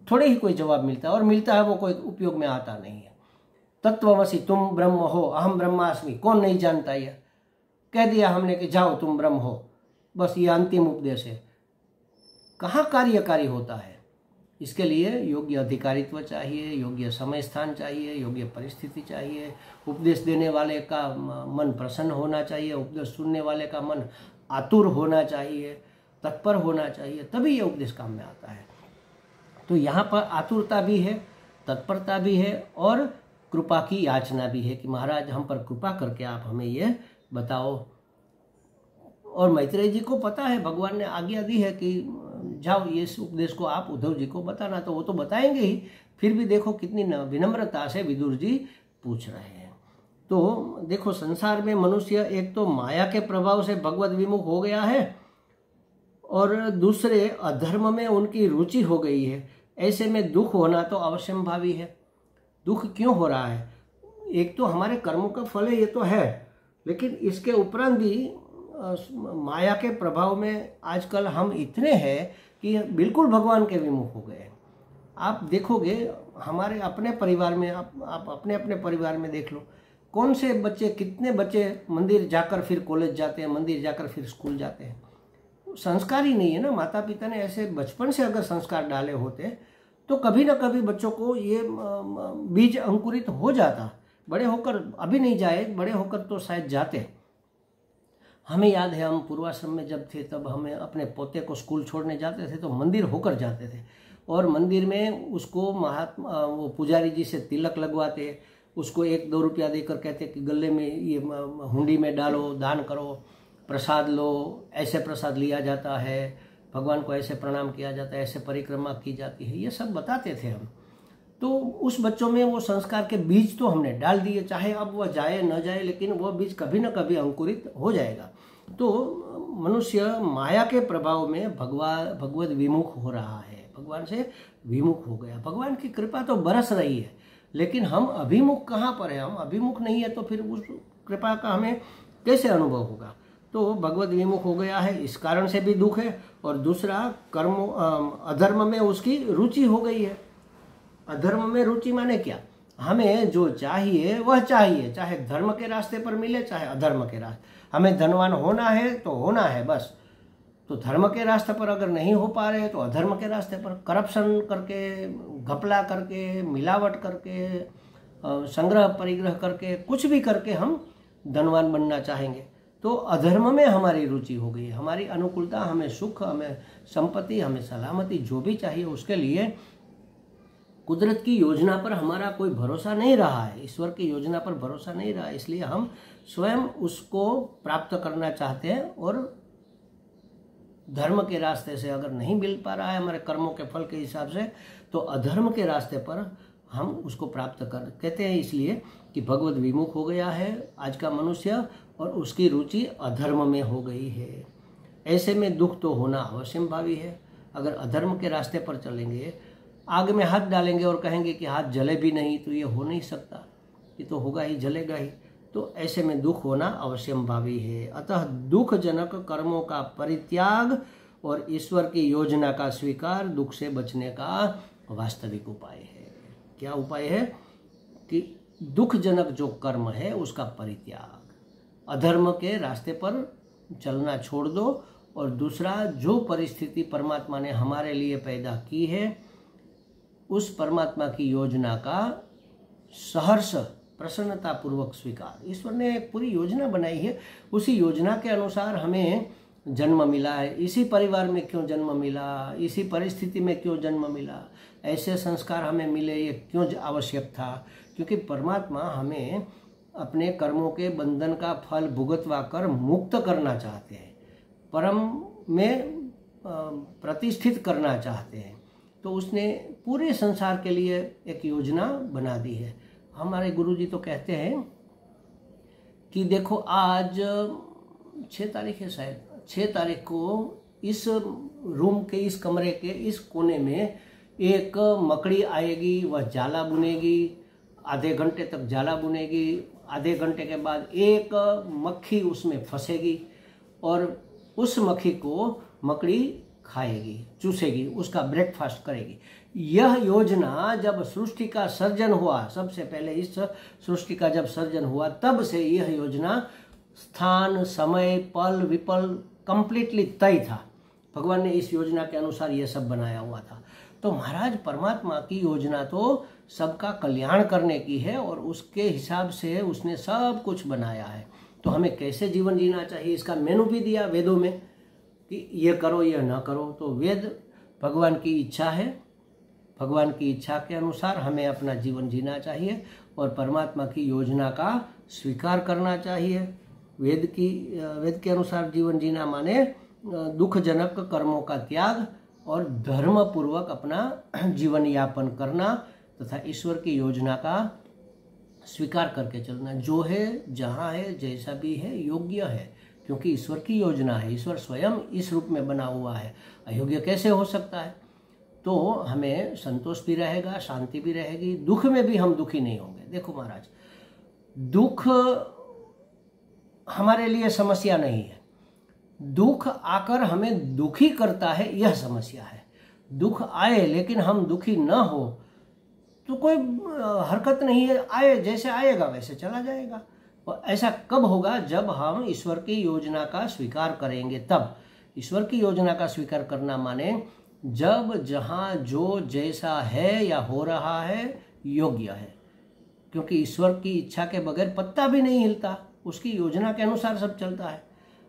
थोड़े ही कोई जवाब मिलता है, और मिलता है वो कोई उपयोग में आता नहीं है। तत्वमसि तुम ब्रह्म हो, अहम ब्रह्मास्मि, कौन नहीं जानता ये? कह दिया हमने कि जाओ तुम ब्रह्म हो, बस ये अंतिम उपदेश है। कहाँ कार्यकारी होता है? इसके लिए योग्य अधिकारित्व चाहिए, योग्य समय स्थान चाहिए, योग्य परिस्थिति चाहिए। उपदेश देने वाले का मन प्रसन्न होना चाहिए, उपदेश सुनने वाले का मन आतुर होना चाहिए, तत्पर होना चाहिए, तभी ये उपदेश काम में आता है। तो यहाँ पर आतुरता भी है, तत्परता भी है, और कृपा की याचना भी है कि महाराज हम पर कृपा करके आप हमें ये बताओ। और मैत्रेय जी को पता है, भगवान ने आज्ञा दी है कि जाओ ये उपदेश को आप उद्धव जी को बताना, तो वो तो बताएंगे ही। फिर भी देखो कितनी विनम्रता से विदुर जी पूछ रहे हैं। तो देखो संसार में मनुष्य एक तो माया के प्रभाव से भगवत विमुख हो गया है, और दूसरे अधर्म में उनकी रुचि हो गई है। ऐसे में दुख होना तो अवश्यंभावी है। दुख क्यों हो रहा है? एक तो हमारे कर्मों का फल है, ये तो है, लेकिन इसके उपरांत भी माया के प्रभाव में आजकल हम इतने हैं कि बिल्कुल भगवान के विमुख हो गए। आप देखोगे हमारे अपने परिवार में, आप अपने अपने परिवार में देख लो, कौन से बच्चे, कितने बच्चे मंदिर जाकर फिर कॉलेज जाते हैं, मंदिर जाकर फिर स्कूल जाते हैं। संस्कार ही नहीं है ना। माता पिता ने ऐसे बचपन से अगर संस्कार डाले होते तो कभी ना कभी बच्चों को ये बीज अंकुरित हो जाता। बड़े होकर अभी नहीं जाए, बड़े होकर तो शायद जाते। हमें याद है हम पूर्वाश्रम में जब थे तब हमें अपने पोते को स्कूल छोड़ने जाते थे तो मंदिर होकर जाते थे, और मंदिर में उसको वो पुजारी जी से तिलक लगवाते, उसको 1-2 रुपया देकर कहते कि गले में ये हुंडी में डालो, दान करो, प्रसाद लो, ऐसे प्रसाद लिया जाता है, भगवान को ऐसे प्रणाम किया जाता है, ऐसे परिक्रमा की जाती है, ये सब बताते थे हम। तो उस बच्चों में वो संस्कार के बीज तो हमने डाल दिए, चाहे अब वह जाए न जाए, लेकिन वो बीज कभी न कभी अंकुरित हो जाएगा। तो मनुष्य माया के प्रभाव में भगवत विमुख हो रहा है, भगवान से विमुख हो गया। भगवान की कृपा तो बरस रही है, लेकिन हम अभिमुख कहाँ पर है? हम अभिमुख नहीं है तो फिर उस कृपा का हमें कैसे अनुभव होगा? तो भगवत विमुख हो गया है, इस कारण से भी दुख है। और दूसरा, अधर्म में उसकी रुचि हो गई है। अधर्म में रुचि माने क्या? हमें जो चाहिए वह चाहिए, चाहे धर्म के रास्ते पर मिले चाहे अधर्म के रास्ते। हमें धनवान होना है तो होना है बस। तो धर्म के रास्ते पर अगर नहीं हो पा रहे तो अधर्म के रास्ते पर करप्शन करके, घपला करके, मिलावट करके, संग्रह परिग्रह करके, कुछ भी करके हम धनवान बनना चाहेंगे। तो अधर्म में हमारी रुचि हो गई है। हमारी अनुकूलता, हमें सुख, हमें संपत्ति, हमें सलामती, जो भी चाहिए उसके लिए कुदरत की योजना पर हमारा कोई भरोसा नहीं रहा है, ईश्वर की योजना पर भरोसा नहीं रहा है। इसलिए हम स्वयं उसको प्राप्त करना चाहते हैं, और धर्म के रास्ते से अगर नहीं मिल पा रहा है हमारे कर्मों के फल के हिसाब से, तो अधर्म के रास्ते पर हम उसको प्राप्त कर कहते हैं। इसलिए कि भगवत विमुख हो गया है आज का मनुष्य, और उसकी रुचि अधर्म में हो गई है। ऐसे में दुख तो होना अवश्यंभावी है। अगर अधर्म के रास्ते पर चलेंगे, आग में हाथ डालेंगे और कहेंगे कि हाथ जले भी नहीं, तो ये हो नहीं सकता, ये तो होगा ही, जलेगा ही। तो ऐसे में दुख होना अवश्यंभावी है। अतः दुखजनक कर्मों का परित्याग और ईश्वर की योजना का स्वीकार दुख से बचने का वास्तविक उपाय है। क्या उपाय है? कि दुखजनक जो कर्म है उसका परित्याग, अधर्म के रास्ते पर चलना छोड़ दो, और दूसरा, जो परिस्थिति परमात्मा ने हमारे लिए पैदा की है उस परमात्मा की योजना का सहर्ष प्रसन्नता पूर्वक स्वीकार। ईश्वर ने एक पूरी योजना बनाई है, उसी योजना के अनुसार हमें जन्म मिला है। इसी परिवार में क्यों जन्म मिला, इसी परिस्थिति में क्यों जन्म मिला, ऐसे संस्कार हमें मिले, ये क्यों आवश्यक था? क्योंकि परमात्मा हमें अपने कर्मों के बंधन का फल भुगतवा कर मुक्त करना चाहते हैं, परम में प्रतिष्ठित करना चाहते हैं। तो उसने पूरे संसार के लिए एक योजना बना दी है। हमारे गुरुजी तो कहते हैं कि देखो आज 6 तारीख है, शायद 6 तारीख को इस रूम के, इस कमरे के इस कोने में एक मकड़ी आएगी, वह जाला बुनेगी, आधे घंटे तक जाला बुनेगी, आधे घंटे के बाद एक मक्खी उसमें फंसेगी, और उस मक्खी को मकड़ी खाएगी, चूसेगी, उसका ब्रेकफास्ट करेगी। यह योजना जब सृष्टि का सर्जन हुआ, सबसे पहले इस सृष्टि का जब सर्जन हुआ, तब से यह योजना स्थान, समय, पल विपल कंप्लीटली तय था। भगवान ने इस योजना के अनुसार यह सब बनाया हुआ था। तो महाराज परमात्मा की योजना तो सबका कल्याण करने की है और उसके हिसाब से उसने सब कुछ बनाया है। तो हमें कैसे जीवन जीना चाहिए इसका मेनू भी दिया वेदों में कि ये करो ये ना करो। तो वेद भगवान की इच्छा है, भगवान की इच्छा के अनुसार हमें अपना जीवन जीना चाहिए और परमात्मा की योजना का स्वीकार करना चाहिए। वेद के अनुसार जीवन जीना माने दुखजनक कर्मों का त्याग और धर्म पूर्वक अपना जीवन यापन करना तथा ईश्वर की योजना का स्वीकार करके चलना। जो है, जहाँ है, जैसा भी है, योग्य है, क्योंकि ईश्वर की योजना है। ईश्वर स्वयं इस रूप में बना हुआ है, अयोग्य कैसे हो सकता है। तो हमें संतोष भी रहेगा, शांति भी रहेगी, दुख में भी हम दुखी नहीं होंगे। देखो महाराज, दुख हमारे लिए समस्या नहीं है, दुख आकर हमें दुखी करता है, यह समस्या है। दुख आए लेकिन हम दुखी न हो तो कोई हरकत नहीं है, आए जैसे आएगा वैसे चला जाएगा। और ऐसा कब होगा? जब हम ईश्वर की योजना का स्वीकार करेंगे तब। ईश्वर की योजना का स्वीकार करना माने जब जहाँ जो जैसा है या हो रहा है योग्य है, क्योंकि ईश्वर की इच्छा के बगैर पत्ता भी नहीं हिलता, उसकी योजना के अनुसार सब चलता है।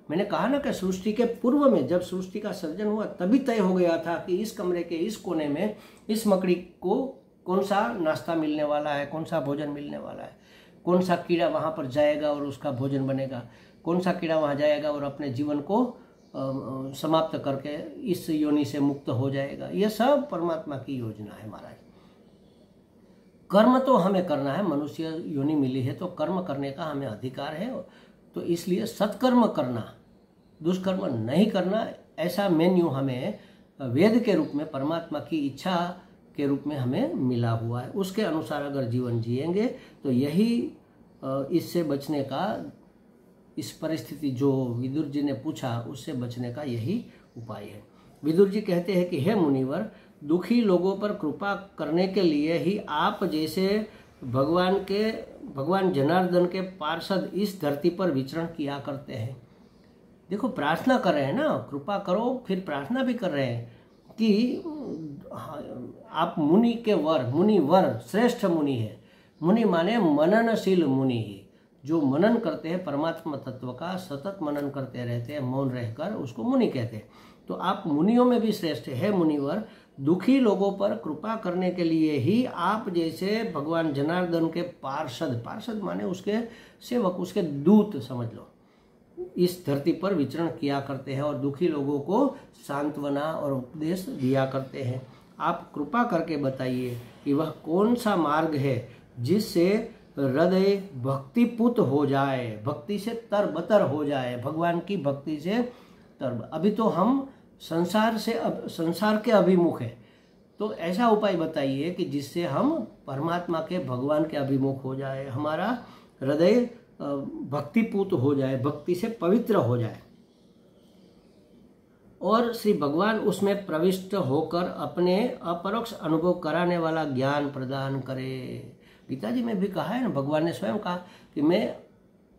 मैंने कहा ना कि सृष्टि के पूर्व में जब सृष्टि का सर्जन हुआ तभी तय हो गया था कि इस कमरे के इस कोने में इस मकड़ी को कौन सा नाश्ता मिलने वाला है, कौन सा भोजन मिलने वाला है, कौन सा कीड़ा वहाँ पर जाएगा और उसका भोजन बनेगा, कौन सा कीड़ा वहाँ जाएगा और अपने जीवन को समाप्त करके इस योनि से मुक्त हो जाएगा। यह सब परमात्मा की योजना है महाराज। कर्म तो हमें करना है, मनुष्य योनि मिली है तो कर्म करने का हमें अधिकार है। तो इसलिए सत्कर्म करना, दुष्कर्म नहीं करना, ऐसा मेन्यू हमें वेद के रूप में, परमात्मा की इच्छा के रूप में हमें मिला हुआ है। उसके अनुसार अगर जीवन जिएंगे तो यही इससे बचने का, इस परिस्थिति जो विदुर जी ने पूछा उससे बचने का यही उपाय है। विदुर जी कहते हैं कि हे मुनिवर, दुखी लोगों पर कृपा करने के लिए ही आप जैसे भगवान जनार्दन के पार्षद इस धरती पर विचरण किया करते हैं। देखो, प्रार्थना कर रहे हैं ना, कृपा करो, फिर प्रार्थना भी कर रहे हैं कि आप मुनि के वर, मुनि वर श्रेष्ठ मुनि है। मुनि माने मननशील मुनि ही, जो मनन करते हैं परमात्मा तत्व का, सतत मनन करते रहते हैं मौन रहकर, उसको मुनि कहते हैं। तो आप मुनियों में भी श्रेष्ठ है मुनिवर। दुखी लोगों पर कृपा करने के लिए ही आप जैसे भगवान जनार्दन के पार्षद, पार्षद माने उसके सेवक, उसके दूत समझ लो, इस धरती पर विचरण किया करते हैं और दुखी लोगों को सांत्वना और उपदेश दिया करते हैं। आप कृपा करके बताइए कि वह कौन सा मार्ग है जिससे हृदय भक्तिपूत हो जाए, भक्ति से तरबतर हो जाए, भगवान की भक्ति से तर। अभी तो हम संसार के अभिमुख है, तो ऐसा उपाय बताइए कि जिससे हम परमात्मा के, भगवान के अभिमुख हो जाए, हमारा हृदय भक्तिपूत हो जाए, भक्ति से पवित्र हो जाए और श्री भगवान उसमें प्रविष्ट होकर अपने अपरोक्ष अनुभव कराने वाला ज्ञान प्रदान करे। गीता जी में भी कहा है ना, भगवान ने स्वयं कहा कि मैं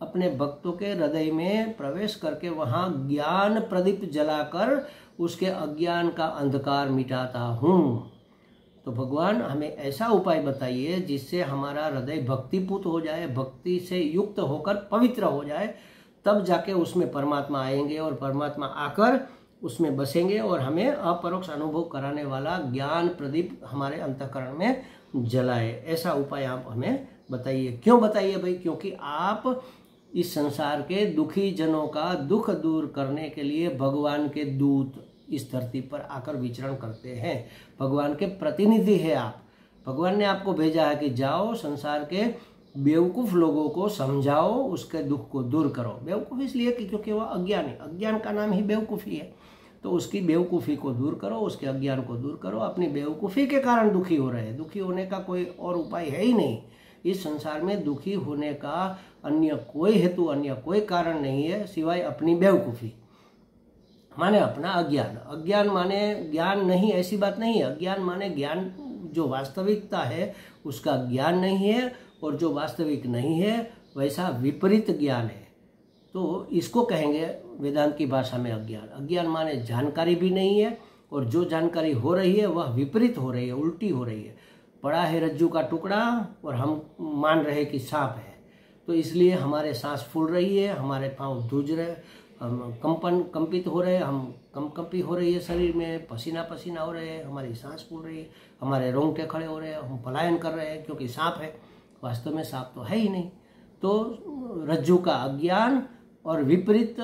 अपने भक्तों के हृदय में प्रवेश करके वहाँ ज्ञान प्रदीप जलाकर उसके अज्ञान का अंधकार मिटाता हूँ। तो भगवान हमें ऐसा उपाय बताइए जिससे हमारा हृदय भक्तिपूत हो जाए, भक्ति से युक्त होकर पवित्र हो जाए, तब जाके उसमें परमात्मा आएंगे और परमात्मा आकर उसमें बसेंगे और हमें अपरोक्ष अनुभव कराने वाला ज्ञान प्रदीप हमारे अंतःकरण में जलाए। ऐसा उपाय आप हमें बताइए। क्यों बताइए भाई? क्योंकि आप इस संसार के दुखी जनों का दुख दूर करने के लिए भगवान के दूत इस धरती पर आकर विचरण करते हैं। भगवान के प्रतिनिधि है आप। भगवान ने आपको भेजा है कि जाओ संसार के बेवकूफ़ लोगों को समझाओ, उसके दुख को दूर करो। बेवकूफ़ इसलिए कि क्योंकि वह अज्ञानी, अज्ञान का नाम ही बेवकूफ़ी है। तो उसकी बेवकूफ़ी को दूर करो, उसके अज्ञान को दूर करो। अपनी बेवकूफ़ी के कारण दुखी हो रहे हैं, दुखी होने का कोई और उपाय है ही नहीं। इस संसार में दुखी होने का अन्य कोई हेतु, अन्य कोई कारण नहीं है सिवाय अपनी बेवकूफ़ी। माने अपना अज्ञान। अज्ञान माने ज्ञान नहीं, ऐसी बात नहीं है। अज्ञान माने ज्ञान जो वास्तविकता है उसका ज्ञान नहीं है, और जो वास्तविक नहीं है वैसा विपरीत ज्ञान है। तो इसको कहेंगे वेदांत की भाषा में अज्ञान। अज्ञान माने जानकारी भी नहीं है, और जो जानकारी हो रही है वह विपरीत हो रही है, उल्टी हो रही है। पड़ा है रज्जू का टुकड़ा और हम मान रहे कि सांप है, तो इसलिए हमारे सांस फूल रही है, हमारे पाँव धूज रहे, हम कंपित हो रहे हैं, हम कंपी हो रही है शरीर में, पसीना पसीना हो रहे हैं, हमारी सांस फूल रही है, हमारे रोंगटे खड़े हो रहे हैं, हम पलायन कर रहे हैं क्योंकि सांप है। वास्तव में सांप तो है ही नहीं। तो रज्जू का अज्ञान और विपरीत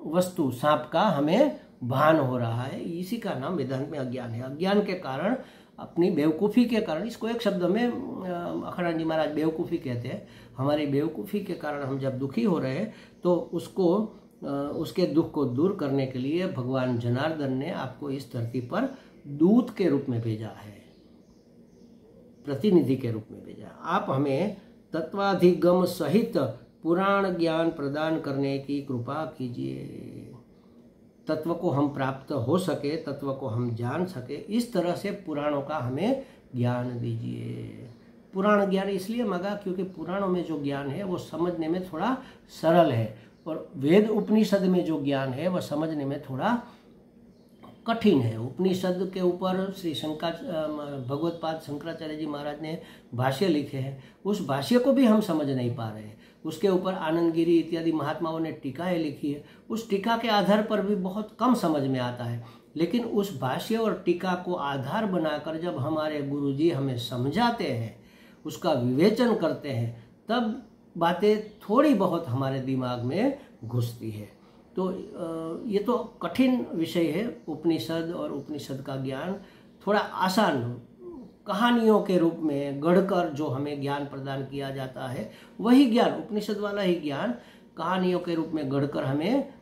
वस्तु सांप का हमें भान हो रहा है, इसी का नाम वेदांत में अज्ञान है। अज्ञान के कारण, अपनी बेवकूफ़ी के कारण, इसको एक शब्द में अखंडानंद जी महाराज बेवकूफ़ी कहते हैं। हमारी बेवकूफ़ी के कारण हम जब दुखी हो रहे हैं तो उसके दुख को दूर करने के लिए भगवान जनार्दन ने आपको इस धरती पर दूत के रूप में भेजा है, प्रतिनिधि के रूप में भेजा। आप हमें तत्वाधिगम सहित पुराण ज्ञान प्रदान करने की कृपा कीजिए। तत्व को हम प्राप्त हो सके, तत्व को हम जान सके, इस तरह से पुराणों का हमें ज्ञान दीजिए। पुराण ज्ञान इसलिए मांगा क्योंकि पुराणों में जो ज्ञान है वो समझने में थोड़ा सरल है, और वेद उपनिषद में जो ज्ञान है वह समझने में थोड़ा कठिन है। उपनिषद के ऊपर श्री भगवत्पाद शंकराचार्य जी महाराज ने भाष्य लिखे हैं, उस भाष्य को भी हम समझ नहीं पा रहे हैं। उसके ऊपर आनंद गिरी इत्यादि महात्माओं ने टीकाएं लिखी है, उस टीका के आधार पर भी बहुत कम समझ में आता है। लेकिन उस भाष्य और टीका को आधार बनाकर जब हमारे गुरुजी हमें समझाते हैं, उसका विवेचन करते हैं, तब बातें थोड़ी बहुत हमारे दिमाग में घुसती है। तो ये तो कठिन विषय है उपनिषद, और उपनिषद का ज्ञान थोड़ा आसान कहानियों के रूप में गढ़कर जो हमें ज्ञान प्रदान किया जाता है, वही ज्ञान, उपनिषद वाला ही ज्ञान कहानियों के रूप में गढ़कर हमें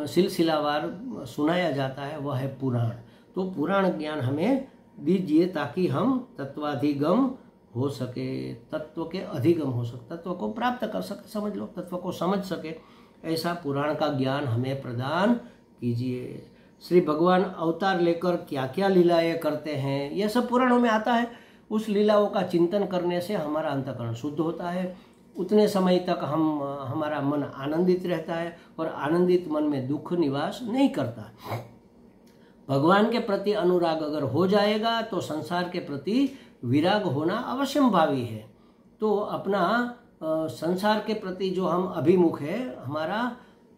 सिलसिलावार सुनाया जाता है, वह है पुराण। तो पुराण ज्ञान हमें दीजिए ताकि हम तत्वाधिगम हो सके, तत्व के अधिगम हो सके, तत्व को प्राप्त कर सके, समझ लो, तत्व को समझ सके, ऐसा पुराण का ज्ञान हमें प्रदान कीजिए। श्री भगवान अवतार लेकर क्या क्या लीलाएं करते हैं, यह सब पुराणों में आता है। उस लीलाओं का चिंतन करने से हमारा अंतःकरण शुद्ध होता है। उतने समय तक हमारा मन आनंदित रहता है, और आनंदित मन में दुख निवास नहीं करता। भगवान के प्रति अनुराग अगर हो जाएगा तो संसार के प्रति विराग होना अवश्यंभावी है। तो अपना संसार के प्रति जो हम अभिमुख है,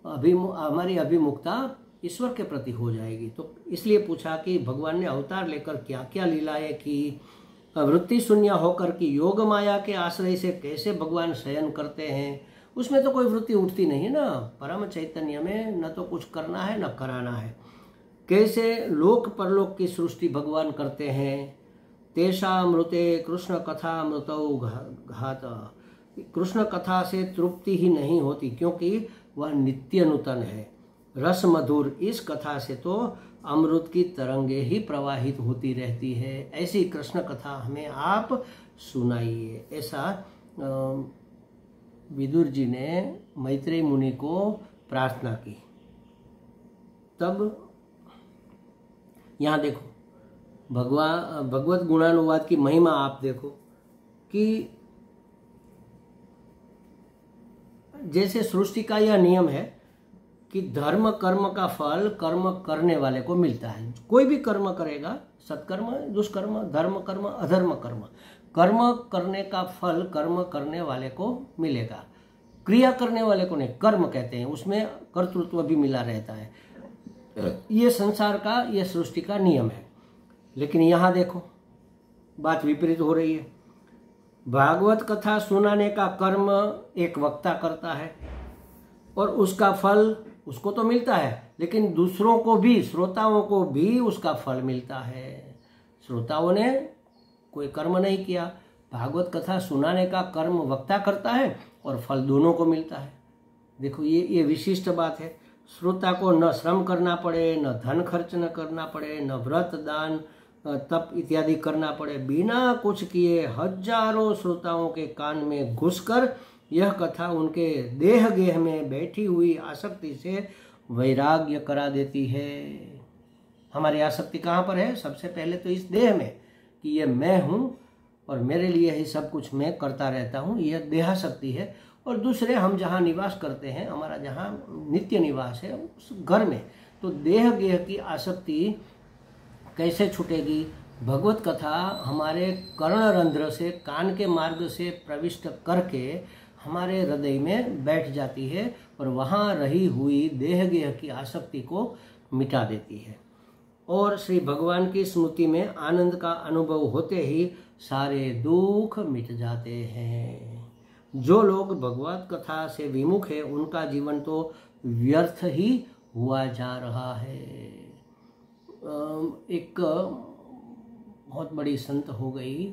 हमारी अभिमुखता ईश्वर के प्रति हो जाएगी। तो इसलिए पूछा कि भगवान ने अवतार लेकर क्या क्या लीलाएं की, वृत्ति शून्य होकर की योग माया के आश्रय से कैसे भगवान शयन करते हैं। उसमें तो कोई वृत्ति उठती नहीं ना, परम चैतन्य में न तो कुछ करना है न कराना है। कैसे लोक परलोक की सृष्टि भगवान करते हैं। तेषामृते कृष्ण कथा मृतौ घात, कृष्ण कथा से तृप्ति ही नहीं होती क्योंकि वह नित्य नूतन है, रस मधुर। इस कथा से तो अमृत की तरंगे ही प्रवाहित होती रहती है। ऐसी कृष्ण कथा हमें आप सुनाइए। ऐसा विदुर जी ने मैत्रेय मुनि को प्रार्थना की। तब यहाँ देखो भगवत गुणानुवाद की महिमा आप देखो कि जैसे सृष्टि का यह नियम है कि धर्म कर्म का फल कर्म करने वाले को मिलता है। कोई भी कर्म करेगा, सत्कर्म दुष्कर्म, धर्म कर्म अधर्म कर्म, कर्म करने का फल कर्म करने वाले को मिलेगा, क्रिया करने वाले को नहीं। कर्म कहते हैं, उसमें कर्तृत्व भी मिला रहता है। ये संसार का, यह सृष्टि का नियम है। लेकिन यहाँ देखो बात विपरीत हो रही है। भागवत कथा सुनाने का कर्म एक वक्ता करता है और उसका फल उसको तो मिलता है, लेकिन दूसरों को भी, श्रोताओं को भी उसका फल मिलता है। श्रोताओं ने कोई कर्म नहीं किया, भागवत कथा सुनाने का कर्म वक्ता करता है और फल दोनों को मिलता है। देखो ये विशिष्ट बात है। श्रोता को न श्रम करना पड़े, न धन खर्च न करना पड़े, न व्रत दान तप इत्यादि करना पड़े। बिना कुछ किए हजारों श्रोताओं के कान में घुसकर यह कथा उनके देह गेह में बैठी हुई आसक्ति से वैराग्य करा देती है। हमारी आसक्ति कहाँ पर है? सबसे पहले तो इस देह में कि ये मैं हूँ और मेरे लिए ही सब कुछ मैं करता रहता हूँ, यह देहासक्ति है। और दूसरे, हम जहाँ निवास करते हैं, हमारा जहाँ नित्य निवास है उस घर में, तो देह गेह की आसक्ति कैसे छूटेगी? भगवत कथा हमारे कर्णरंध्र से, कान के मार्ग से प्रविष्ट करके हमारे हृदय में बैठ जाती है और वहाँ रही हुई देह गेह की आसक्ति को मिटा देती है। और श्री भगवान की स्मृति में आनंद का अनुभव होते ही सारे दुख मिट जाते हैं। जो लोग भगवत कथा से विमुख है उनका जीवन तो व्यर्थ ही हुआ जा रहा है। एक बहुत बड़ी संत हो गई,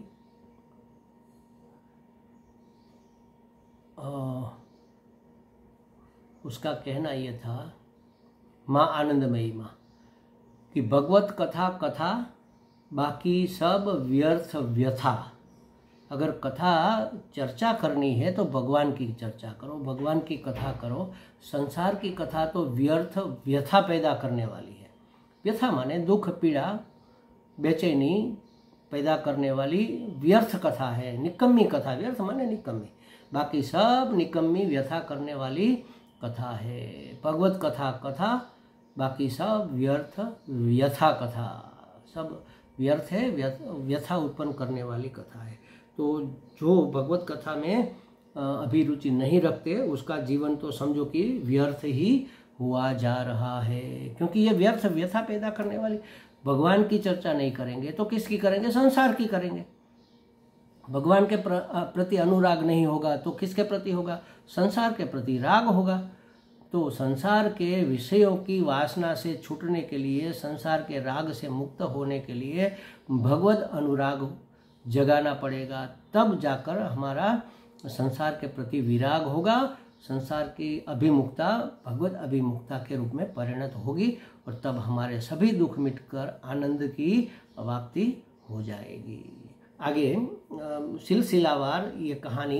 उसका कहना यह था, माँ आनंदमयी माँ, कि भगवत कथा कथा बाकी सब व्यर्थ व्यथा। अगर कथा चर्चा करनी है तो भगवान की चर्चा करो, भगवान की कथा करो। संसार की कथा तो व्यर्थ व्यथा पैदा करने वाली है। व्यथा माने दुख, पीड़ा, बेचैनी पैदा करने वाली व्यर्थ कथा है, निकम्मी कथा। व्यर्थ माने निकम्मी, बाकी सब निकम्मी व्यथा करने वाली कथा है। भगवत कथा कथा, बाकी सब व्यर्थ व्यथा कथा। सब व्यर्थ है, व्यथा उत्पन्न करने वाली कथा है। तो जो भगवत कथा में अभिरुचि नहीं रखते उसका जीवन तो समझो कि व्यर्थ ही हुआ जा रहा है, क्योंकि ये व्यर्थ व्यथा पैदा करने वाली। भगवान की चर्चा नहीं करेंगे तो किसकी करेंगे? संसार की करेंगे। भगवान के प्रति अनुराग नहीं होगा तो किसके प्रति होगा? संसार के प्रति राग होगा। तो संसार के विषयों की वासना से छूटने के लिए, संसार के राग से मुक्त होने के लिए भगवत अनुराग जगाना पड़ेगा, तब जाकर हमारा संसार के प्रति विराग होगा। संसार की अभिमुखता भगवत अभिमुखता के रूप में परिणत होगी और तब हमारे सभी दुख मिटकर आनंद की प्राप्ति हो जाएगी। आगे सिलसिलावार ये कहानी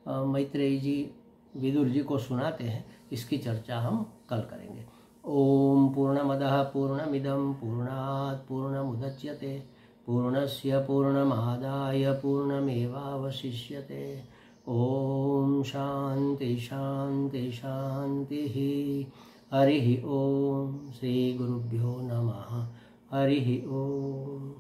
मैत्रेयी जी विदुर जी को सुनाते हैं, इसकी चर्चा हम कल करेंगे। ओम पूर्णमदः पूर्णमिदं पूर्णात् पूर्णमुदच्यते पूर्णस्य पूर्णमादाय पूर्णमेवावशिष्यते। ओम शांति शांति शांति। हरि ओम। श्री गुरुभ्यो नमः। हरि ओम।